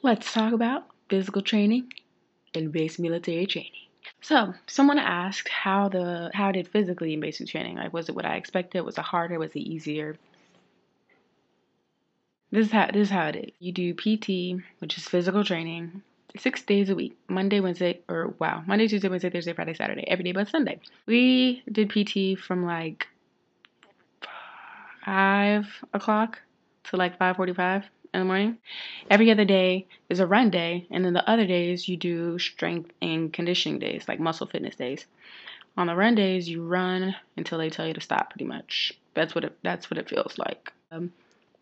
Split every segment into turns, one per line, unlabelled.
Let's talk about physical training and basic military training. So, someone asked how did physically in basic training? Like, was it what I expected? Was it harder? Was it easier? This is how it is. You do PT, which is physical training, 6 days a week. Monday, Tuesday, Wednesday, Thursday, Friday, Saturday, every day but Sunday. We did PT from like 5 o'clock to like 5:45 in the morning. Every other day is a run day, and then the other days you do strength and conditioning days, like muscle fitness days. On the run days, you run until they tell you to stop. Pretty much, that's what it feels like.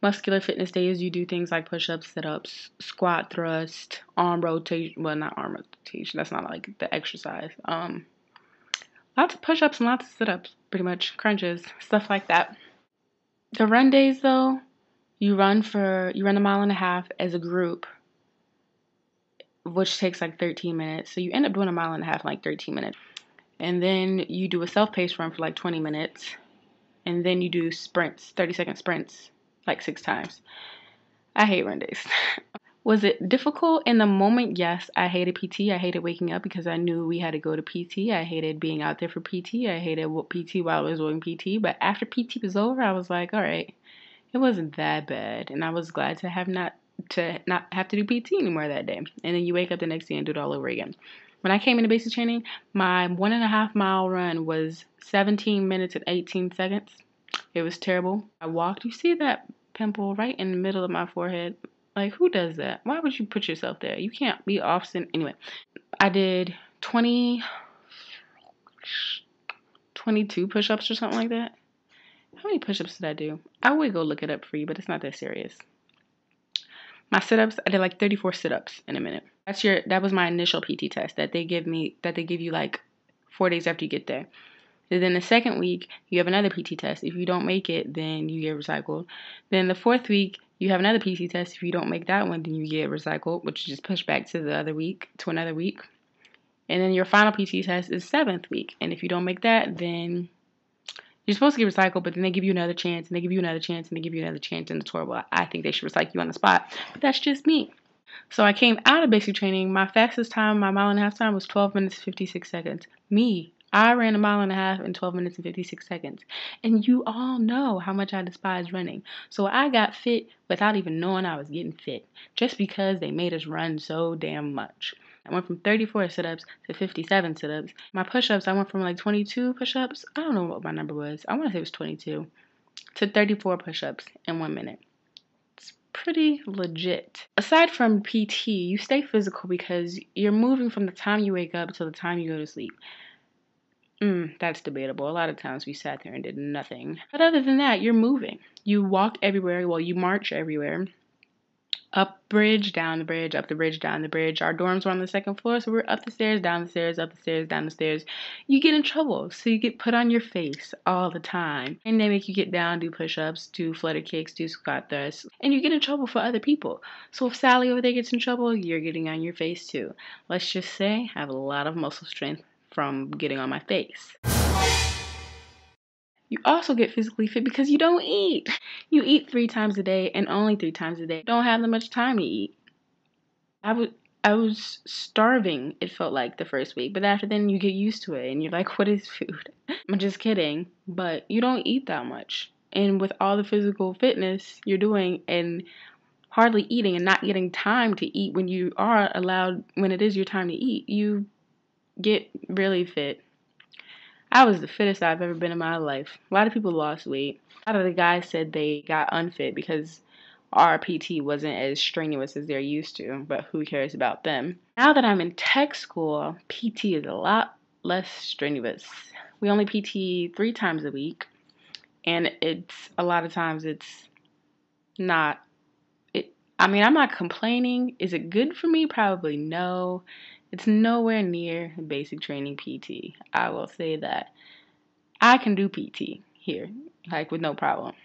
Muscular fitness days, you do things like push-ups, sit-ups, squat, thrust, arm rotation. Well, not arm rotation. That's not like the exercise. Lots of push-ups and lots of sit-ups. Pretty much crunches, stuff like that. The run days, though, you run a mile and a half as a group, which takes like 13 minutes. So you end up doing a mile and a half in like 13 minutes. And then you do a self-paced run for like 20 minutes. And then you do sprints, 30-second sprints, like 6 times. I hate run days. Was it difficult in the moment? Yes, I hated PT. I hated waking up because I knew we had to go to PT. I hated being out there for PT. I hated PT while I was doing PT. But after PT was over, I was like, all right, it wasn't that bad. And I was glad to not have to do PT anymore that day. And then you wake up the next day and do it all over again. When I came into basic training, my 1.5 mile run was 17 minutes and 18 seconds. It was terrible. I walked. You see that pimple right in the middle of my forehead? Like, who does that? Why would you put yourself there? You can't be often. Anyway, I did 22 push-ups or something like that. How many push-ups did I do? I would go look it up for you, but it's not that serious. My sit-ups, I did like 34 sit-ups in a minute. That was my initial PT test that they give you like 4 days after you get there. And then the second week, you have another PT test. If you don't make it, then you get recycled. Then the fourth week, you have another PT test. If you don't make that one, then you get recycled, which is just pushed back to another week. And then your final PT test is 7th week. And if you don't make that, then you're supposed to get recycled, but then they give you another chance, and they give you another chance, and they give you another chance, and it's horrible. I think they should recycle you on the spot. But that's just me. So I came out of basic training. My fastest time, my mile and a half time, was 12 minutes, 56 seconds. I ran a mile and a half in 12 minutes and 56 seconds. And you all know how much I despise running. So I got fit without even knowing I was getting fit, just because they made us run so damn much. I went from 34 sit-ups to 57 sit-ups. My push-ups, I went from like 22 push-ups. I don't know what my number was. I want to say it was 22 to 34 push-ups in 1 minute. It's pretty legit. Aside from PT, you stay physical because you're moving from the time you wake up to the time you go to sleep. That's debatable. A lot of times we sat there and did nothing. But other than that, you're moving. You walk everywhere. Well, you march everywhere. Up bridge, down the bridge, up the bridge, down the bridge. Our dorms were on the 2nd floor, so we're up the stairs, down the stairs, up the stairs, down the stairs. You get in trouble, so you get put on your face all the time. And they make you get down, do push-ups, do flutter kicks, do squat thrusts. And you get in trouble for other people. So if Sally over there gets in trouble, you're getting on your face too. Let's just say I have a lot of muscle strength from getting on my face. You also get physically fit because you don't eat. You eat 3 times a day and only 3 times a day. You don't have that much time to eat. I was starving, it felt like, the first week. But after then, you get used to it. And you're like, what is food? I'm just kidding. But you don't eat that much. And with all the physical fitness you're doing and hardly eating and not getting time to eat when you are allowed, when it is your time to eat, you get really fit. I was the fittest I've ever been in my life. A lot of people lost weight. A lot of the guys said they got unfit because our PT wasn't as strenuous as they're used to, but who cares about them? Now that I'm in tech school, PT is a lot less strenuous. We only PT 3 times a week, and a lot of times it's not. I'm not complaining. Is it good for me? Probably no. It's nowhere near basic training PT. I will say that. I can do PT here, like with no problem.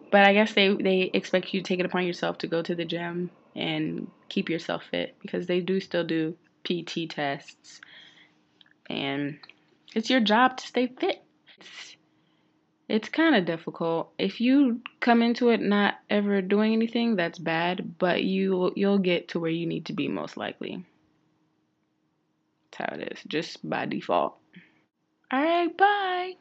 But I guess they expect you to take it upon yourself to go to the gym and keep yourself fit because they do still do PT tests. And it's your job to stay fit. It's kind of difficult. If you come into it not ever doing anything, that's bad, but you'll get to where you need to be most likely. That's how it is, just by default. All right, bye.